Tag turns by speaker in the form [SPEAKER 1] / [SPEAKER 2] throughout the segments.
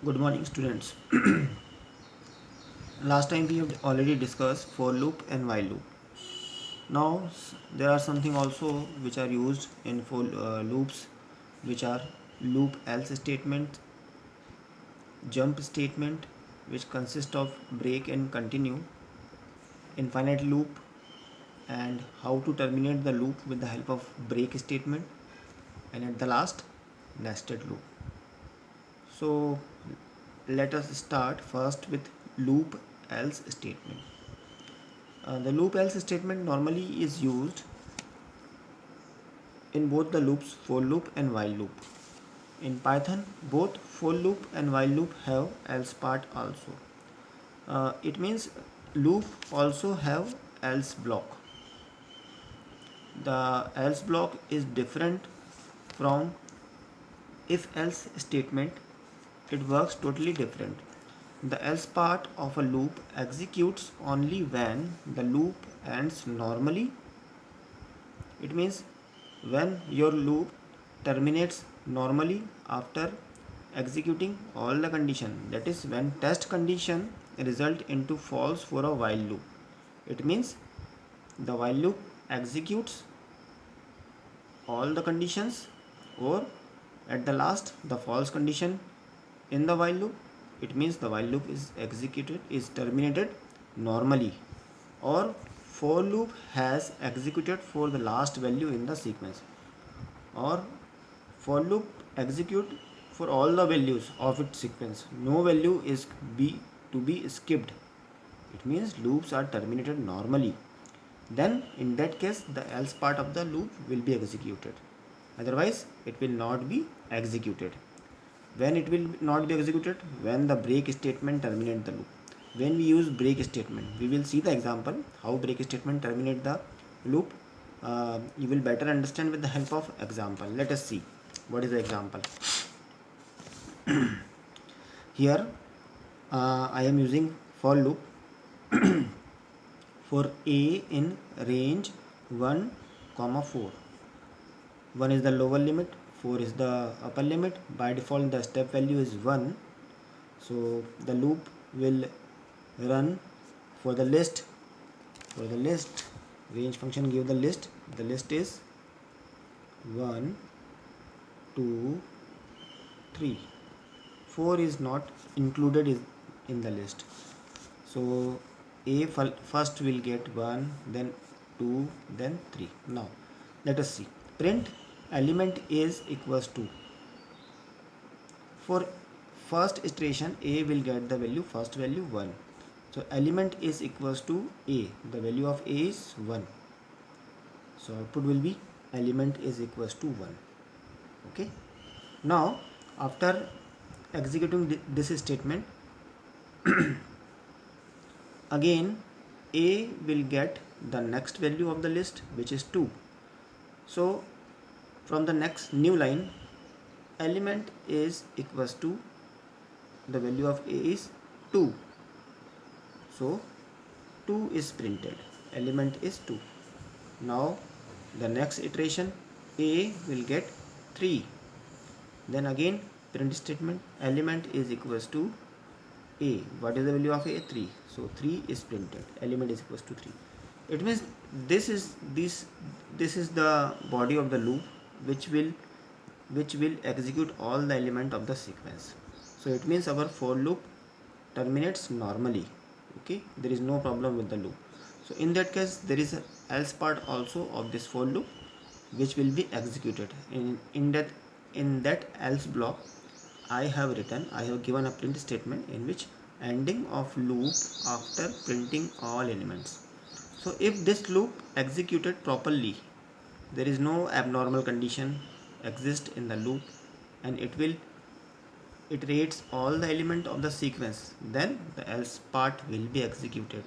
[SPEAKER 1] Good morning, students. Last time we have already discussed for loop and while loop. Now there are something also which are used in for loops, which are loop else statement, jump statement, which consist of break and continue, infinite loop, and how to terminate the loop with the help of break statement, and at the last, nested loop. So let us start first with loop else statement. The loop else statement normally is used in both the loops for loop and while loop. In Python, both for loop and while loop have else part also. It means loop also have else block. The else block is different from if else statement. It works totally different. The else part of a loop executes only when the loop ends normally. It means when your loop terminates normally after executing all the condition, that is when test condition result into false for a while loop. It means the while loop executes all the conditions, or at the last the false condition in the while loop. It means the while loop is terminated normally, or for loop has executed for the last value in the sequence, or for loop execute for all the values of its sequence. No value is to be skipped. It means loops are terminated normally. Then in that case the else part of the loop will be executed. Otherwise it will not be executed. When it will not be executed? When the break statement terminate the loop. When we use break statement, we will see the example how break statement terminate the loop. You will better understand with the help of example. Let us see what is the example. Here I am using for loop for a in range 1 comma 4. 1 is the lower limit, 4 is the upper limit. By default the step value is 1. So the loop will run for the list. Range function give the list. The list is 1 2 3. 4 is not included in the list. So a first will get 1, then 2, then 3. Now let us see. Print element is equals to. For first iteration a will get the value, first value 1. So element is equals to a. The value of a is 1. So output will be element is equals to 1. Okay. Now after executing this statement, again a will get the next value of the list, which is 2. So from the next new line, element is equals to, the value of a is 2. So 2 is printed, element is 2. Now the next iteration, a will get 3. Then again print statement, element is equals to a. What is the value of a? 3. So 3 is printed, element is equals to 3. It means this is the body of the loop which will execute all the element of the sequence. So it means our for loop terminates normally. Okay, there is no problem with the loop. So in that case there is a else part also of this for loop which will be executed. In that else block I have given a print statement in which ending of loop after printing all elements. So if this loop executed properly, there is no abnormal condition exist in the loop, and it will iterates all the element of the sequence, then the else part will be executed,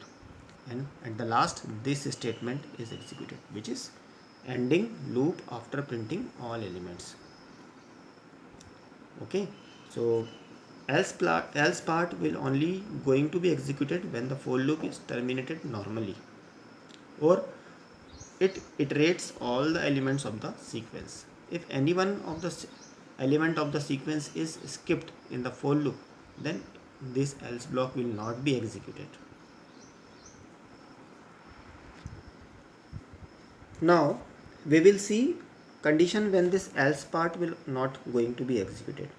[SPEAKER 1] and at the last this statement is executed, which is ending loop after printing all elements. Okay, so else part will only going to be executed when the for loop is terminated normally, or it iterates all the elements of the sequence. If any one of the element of the sequence is skipped in the for loop, then this else block will not be executed. Now we will see condition when this else part will not going to be executed.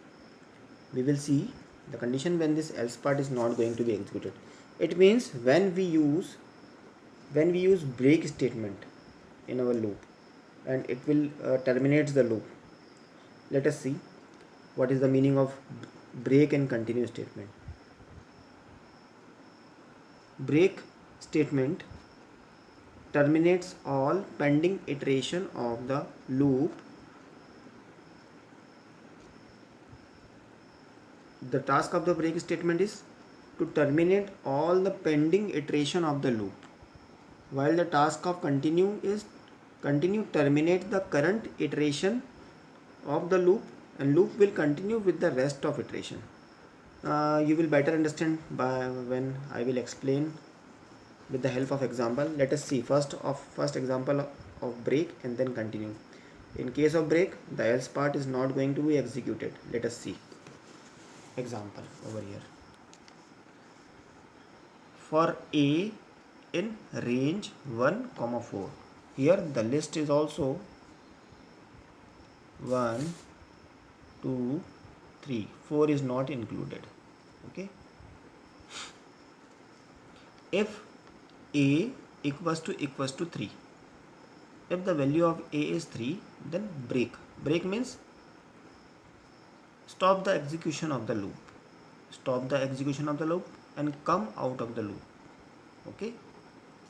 [SPEAKER 1] We will see the condition when this else part is not going to be executed. It means when we use break statement in our loop and it will terminates the loop. Let us see what is the meaning of break and continue statement. Break statement terminates all pending iteration of the loop. The task of the break statement is to terminate all the pending iteration of the loop, while the task of continue terminate the current iteration of the loop, and loop will continue with the rest of iteration. You will better understand by when I will explain with the help of example. Let us see first example of break and then continue. In case of break, the else part is not going to be executed. Let us see example over here. For a in range 1, 4, here the list is also 1, 2, 3, 4 is not included. Okay, if a equals to 3, if the value of a is 3, then break means stop the execution of the loop and come out of the loop. Okay,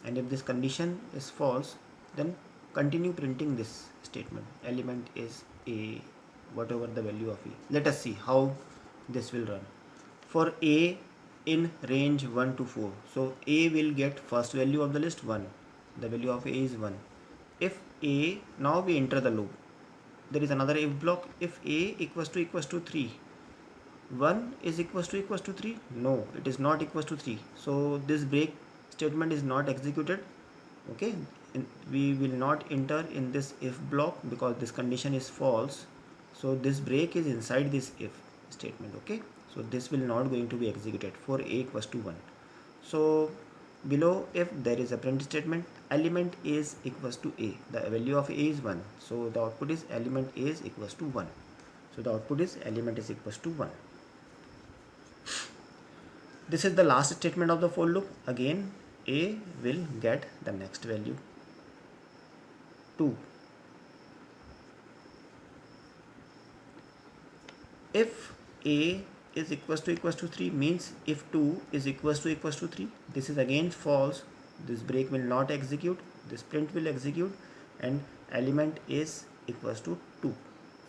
[SPEAKER 1] and if this condition is false, then continue printing this statement, element is a, whatever the value of a. Let us see how this will run. For a in range 1 to 4, so a will get first value of the list 1, the value of a is 1. If a, now we enter the loop, there is another if block. If a equals to 3, 1 is equals to 3, no, it is not equals to 3, so this break statement is not executed. Okay, we will not enter in this if block because this condition is false, so this break is inside this if statement. Okay, so this will not going to be executed for a equals to 1. So below, if there is a print statement, element is equals to a, the value of a is 1, so the output is element is equals to 1, so the output is element is equals to 1. This is the last statement of the for loop. Again a will get the next value 2. If a is equals to 3 means if 2 is equals to 3, this is again false, this break will not execute, this print will execute, and element is equals to 2,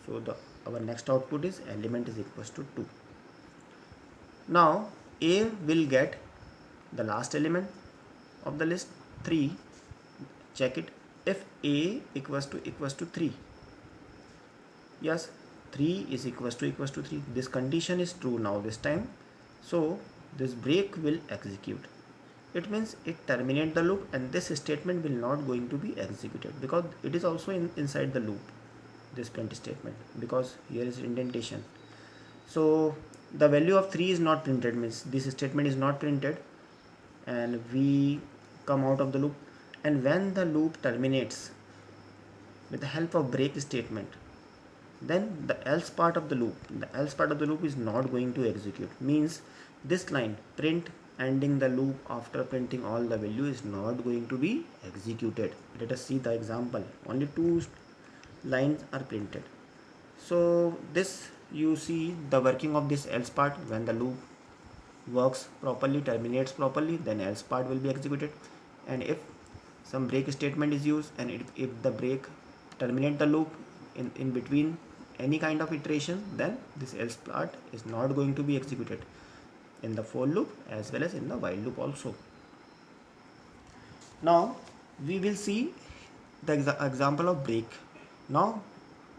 [SPEAKER 1] so our next output is element is equals to 2. Now a will get the last element of the list 3. Check it. If a equals to 3, yes, 3 is equals to 3, this condition is true now this time, so this break will execute. It means it terminate the loop and this statement will not going to be executed because it is also inside the loop, this print statement, because here is indentation. So the value of 3 is not printed, means this statement is not printed, and we come out of the loop. And when the loop terminates with the help of break statement, then the else part of the loop is not going to execute, means this line print ending the loop after printing all the value is not going to be executed. Let us see the example. Only 2 lines are printed. So this, you see the working of this else part. When the loop works properly, terminates properly, then else part will be executed. And if some break statement is used, and if the break terminate the loop in between any kind of iteration, then this else part is not going to be executed in the for loop as well as in the while loop also. Now we will see the example of break. Now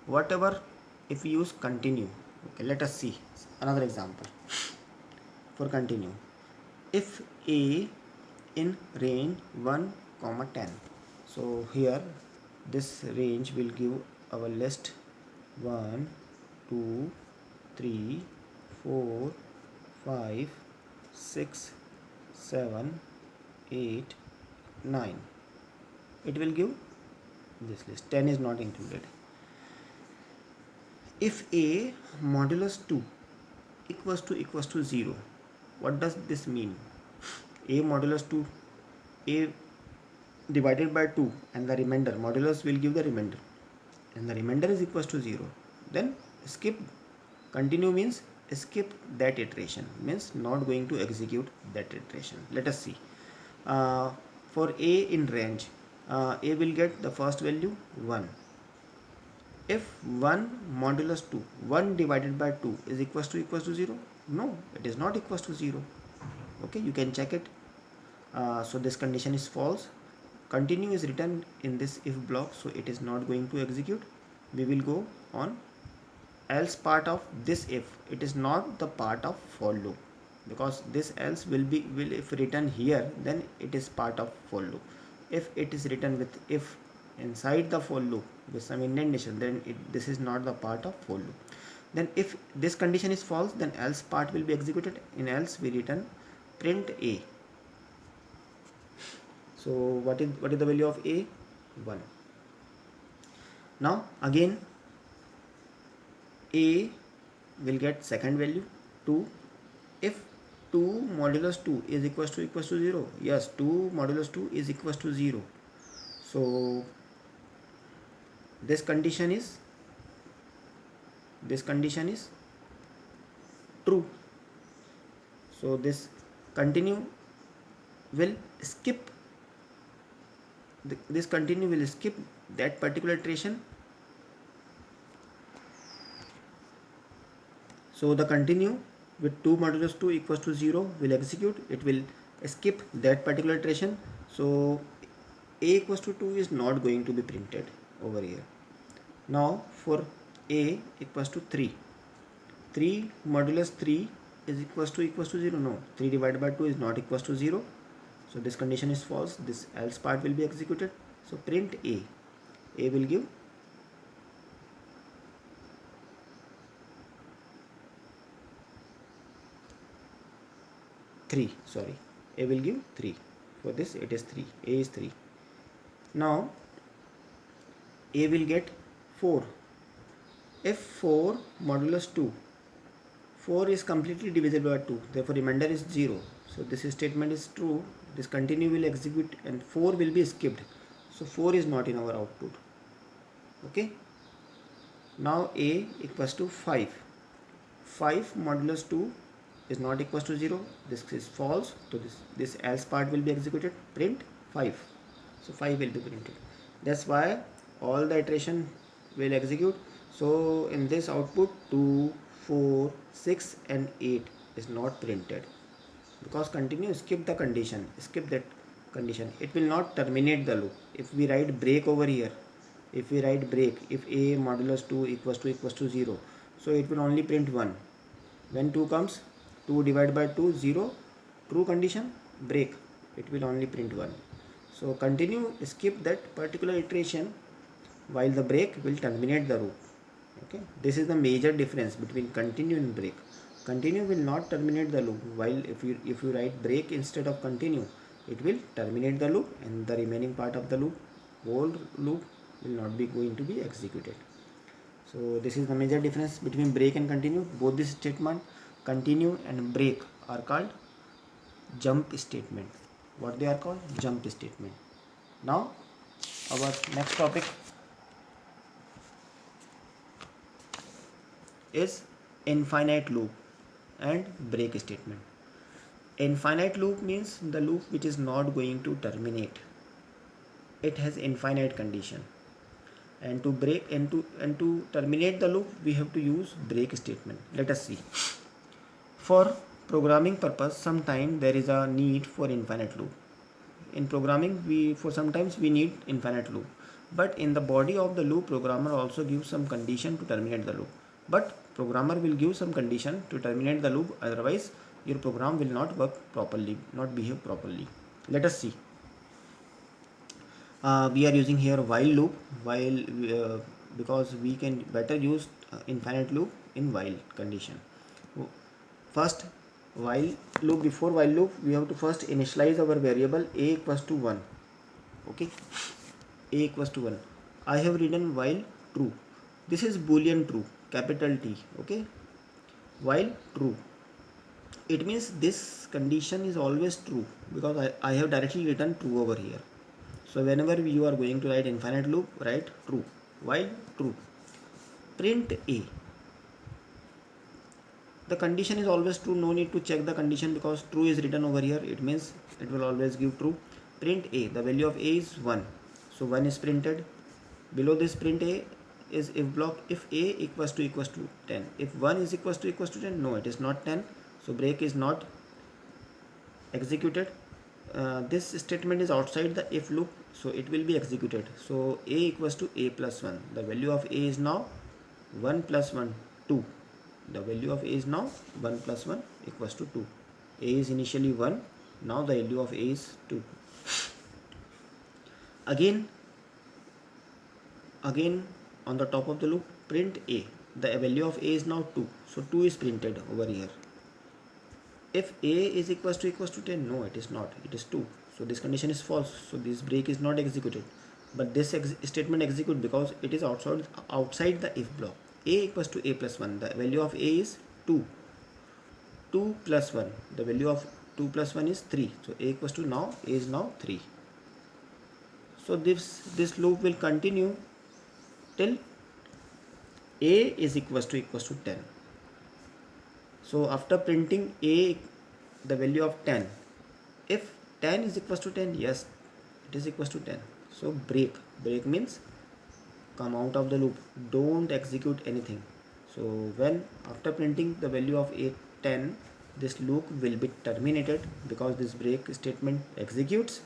[SPEAKER 1] whatever, if we use continue, okay, let us see another example for continue. If a in range 1, 10, so here this range will give our list 1, 2, 3, 4, 5, 6, 7, 8, 9. It will give this list. 10 is not included. If a modulus 2 equals to 0, what does this mean? A modulus 2, a divided by 2 and the remainder, modulus will give the remainder, and the remainder is equals to 0, then skip. Continue means skip that iteration, means not going to execute that iteration. Let us see. For a in range, a will get the first value 1. If 1 modulus 2, 1 divided by 2 is equals to 0, no, it is not equals to 0. Okay, you can check it. So this condition is false. Continue is written in this if block, so it is not going to execute. We will go on else part of this if. It is not the part of for loop, because this else will if written here, then it is part of for loop. If it is written with if inside the for loop with some indentation, then this is not the part of for loop. Then if this condition is false, then else part will be executed. In else we return print a. So what is the value of a? 1. Now again a will get second value 2. If 2 modulus 2 is equals to 0, yes, 2 modulus 2 is equals to 0. So this condition is true. So this continue will skip that particular iteration. So the continue with 2 modulus 2 equals to 0 will execute. It will skip that particular iteration. So a equals to 2 is not going to be printed over here. Now for a equals to 3. 3 modulus 3 is equals to 0. No, 3 divided by 2 is not equals to 0. So this condition is false. This else part will be executed. So print a. A will give 3. Sorry, a will give 3. For this it is 3. A is 3. Now a will get 4. If 4 modulus 2, 4 is completely divisible by 2, therefore remainder is 0. So this statement is true. This continue will execute and 4 will be skipped. So 4 is not in our output. Okay. Now a equals to 5. 5 modulus 2 is not equals to 0. This is false. So this else part will be executed. Print 5. So 5 will be printed. That's why all the iteration will execute. So in this output 2, 4, 6 and 8 is not printed, because continue skip the condition, skip that condition. It will not terminate the loop. If we write break over here, if we write break, if a modulus 2 equals to 0, so it will only print 1. When 2 comes, 2 divided by 2, 0, true condition, break, it will only print 1. So continue skip that particular iteration, while the break will terminate the loop. Okay, this is the major difference between continue and break. Continue will not terminate the loop, while if you write break instead of continue, it will terminate the loop, and the remaining part of the loop, whole loop, will not be going to be executed. So this is the major difference between break and continue. Both this statement, continue and break, are called jump statement. What they are called? Jump statement. Now our next topic is infinite loop and break statement. Infinite loop means the loop which is not going to terminate. It has infinite condition, and to break and to terminate the loop, we have to use break statement. Let us see. For programming purpose, sometimes there is a need for infinite loop. In programming, sometimes we need infinite loop, but in the body of the loop, programmer also gives some condition to terminate the loop. But programmer will give some condition to terminate the loop, otherwise your program will not work properly, not behave properly. Let us see. We are using here while loop, because we can better use infinite loop in while condition. First, while loop, before while loop we have to first initialize our variable a equals to 1. Okay, a equals to 1. I have written while true. This is boolean true, capital T. Okay, while true, it means this condition is always true because I have directly written true over here. So whenever you are going to write infinite loop, write true. While true, print a. The condition is always true, no need to check the condition because true is written over here, it means it will always give true. Print a, the value of a is 1, so 1 is printed. Below this print a is if block, if a equals to 10, if 1 is equals to 10, no, it is not 10, so break is not executed. This statement is outside the if loop, so it will be executed. So a equals to a plus 1, the value of a is now 1 plus 1, 2. The value of a is now 1 plus 1 equals to 2. A is initially 1, now the value of a is 2. Again on the top of the loop, print a, the value of a is now 2, so 2 is printed over here. If a is equals to 10, no, it is not, it is 2, so this condition is false, so this break is not executed. But this statement execute because it is outside the if block. A equals to a plus 1, the value of a is 2. 2 plus 1, the value of 2 plus 1 is 3, so a equals to, now a is now 3. So this loop will continue till a is equals to 10. So after printing a, the value of 10, if 10 is equals to 10, yes, it is equals to 10. So break means come out of the loop, don't execute anything. So when after printing the value of a 10, this loop will be terminated because this break statement executes.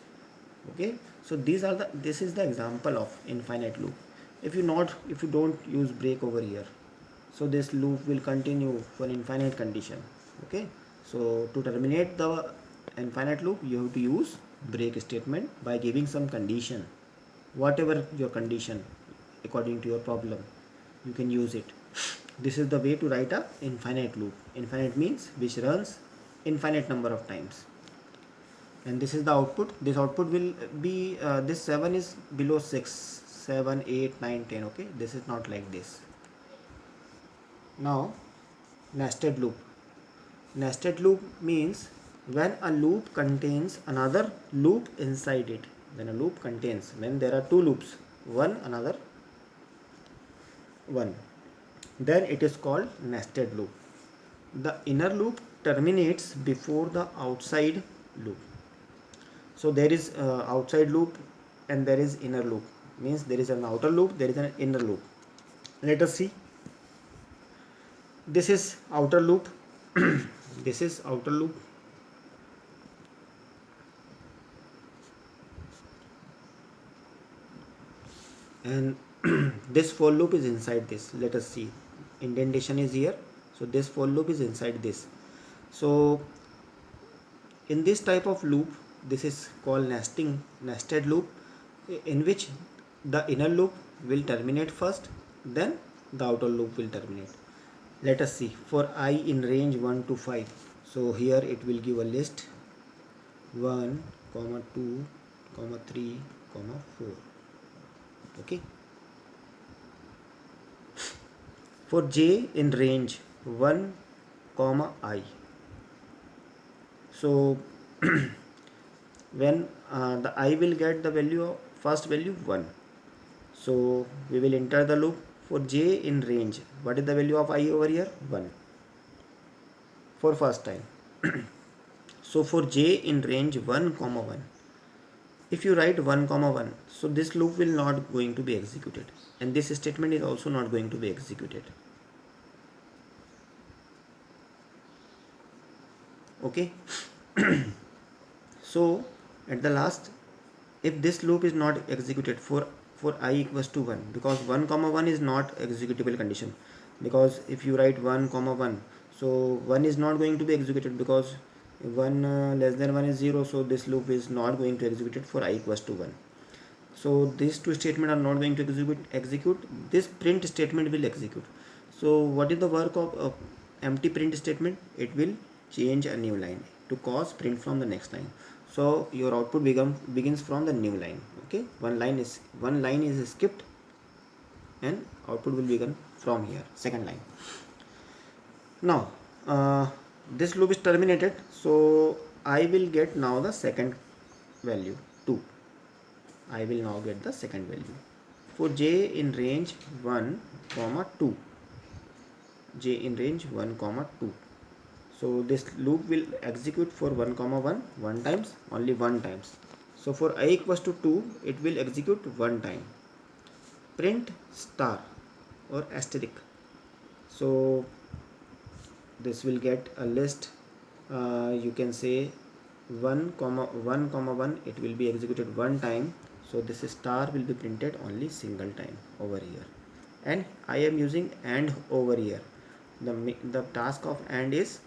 [SPEAKER 1] Okay, so this is the example of infinite loop. If you don't use break over here, so this loop will continue for infinite condition. Okay, so to terminate the infinite loop, you have to use break statement by giving some condition, whatever your condition according to your problem, you can use it. This is the way to write a infinite loop. Infinite means which runs infinite number of times. And this is the output. This output will be this 7 is below 6, 7, 8, 9, 10. Okay, this is not like this. Now nested loop. Nested loop means when a loop contains another loop inside it. When there are two loops, one another one, then it is called nested loop. The inner loop terminates before the outside loop. So there is outside loop and there is inner loop, means there is an outer loop, there is an inner loop. Let us see. This is outer loop. This is outer loop. And this for loop is inside this. Let us see, indentation is here, so this for loop is inside this. So in this type of loop, this is called nested loop, in which the inner loop will terminate first, then the outer loop will terminate. Let us see for I in range 1 to 5. So here it will give a list 1, 2, 3, 4. Okay. For j in range 1, I. So when the I will get the value of first value 1, so we will enter the loop. For j in range, what is the value of I over here? 1 for first time. So for j in range 1, 1, if you write 1, 1, so this loop will not going to be executed, and this statement is also not going to be executed. Okay. So at the last, if this loop is not executed for I equals to 1, because 1, 1 is not executable condition, because if you write 1, 1, so 1 is not going to be executed because 1 less than 1 is 0, so this loop is not going to execute it for I equals to 1. So these two statements are not going to execute. This print statement will execute. So what is the work of empty print statement? It will change a new line to cause print from the next line. So your output begins from the new line. Okay, one line is skipped and output will begin from here, second line. Now this loop is terminated, so I will get now the second value 2. I will now get the second value for j in range 1 comma 2. J in range 1 comma 2. So this loop will execute for 1 comma 1 times, only 1 times. So for I equals to 2, it will execute 1 time. Print star or asterisk. So this will get a list, you can say 1 comma 1, it will be executed 1 time. So this star will be printed only single time over here, and I am using AND over here. The task of AND is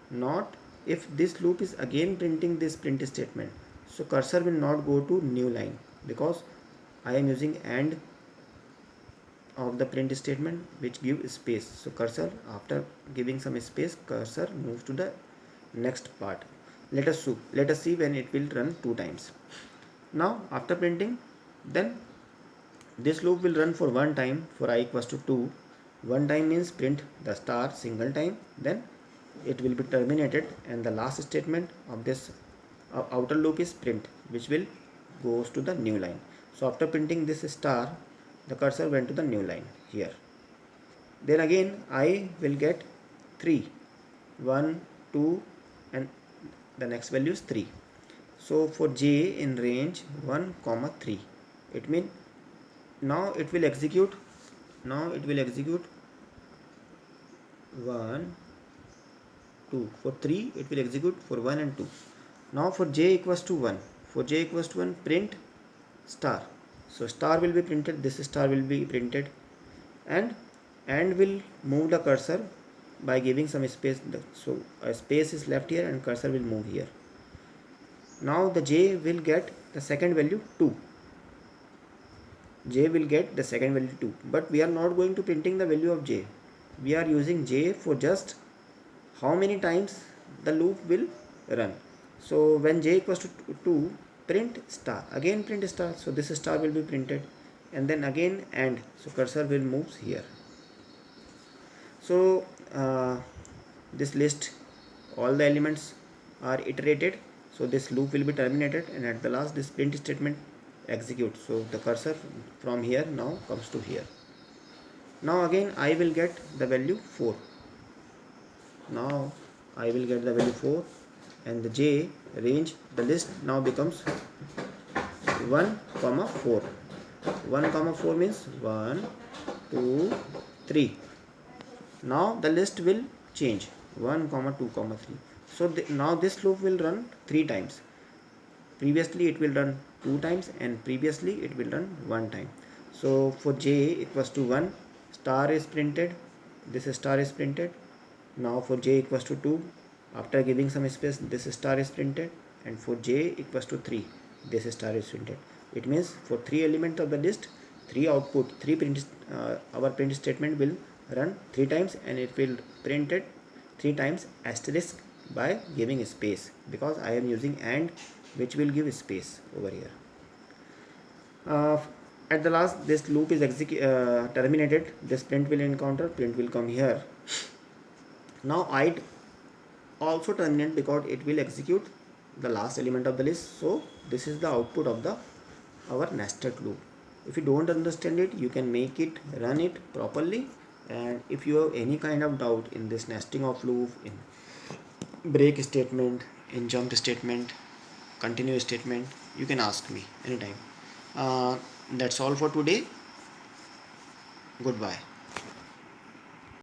[SPEAKER 1] not if this loop is again printing this print statement, so cursor will not go to new line because I am using AND of the print statement which give space. So cursor, after giving some space, cursor moves to the next part. Let us see when it will run 2 times. Now after printing, then this loop will run for 1 time for I equals to 2. 1 time means print the star single time, then it will be terminated, and the last statement of this outer loop is print, which will goes to the new line. So after printing this star, the cursor went to the new line here. Then again I will get 3, 1, 2, and the next value is 3. So for j in range 1 comma 3, it means now it will execute 1, 2. For 3 it will execute for 1 and 2. Now for j equals to 1, print star. So star will be printed, this star will be printed, and will move the cursor by giving some space. So a space is left here and cursor will move here. Now the j will get the second value 2. But we are not going to printing the value of j. We are using j for just how many times the loop will run. So when j equals to 2, print star, again print star. So this star will be printed, and then again AND. So cursor will move here. So this list, all the elements are iterated. So this loop will be terminated, and at the last this print statement executes. So the cursor from here now comes to here. Now again I will get the value 4. Now I will get the value 4, and the j range, the list now becomes 1 comma 4. 1 comma 4 means 1, 2, 3. Now the list will change 1 comma 2 comma 3. So now this loop will run 3 times. Previously it will run 2 times, and previously it will run 1 time. So for j equals to 1, star is printed, this star is printed. Now for j equals to 2, after giving some space, this star is printed, and for j equals to 3, this star is printed. It means for 3 elements of the list, 3 output, 3 print, our print statement will run 3 times, and it will print it 3 times asterisk by giving space, because I am using AND, which will give space over here. At the last, this loop is terminated. This print will encounter, print will come here. Now I also terminate because it will execute the last element of the list. So this is the output of our nested loop. If you don't understand it, you can make it, run it properly, and if you have any kind of doubt in this nesting of loop, in break statement, in jump statement, continue statement, you can ask me anytime. That's all for today. Goodbye.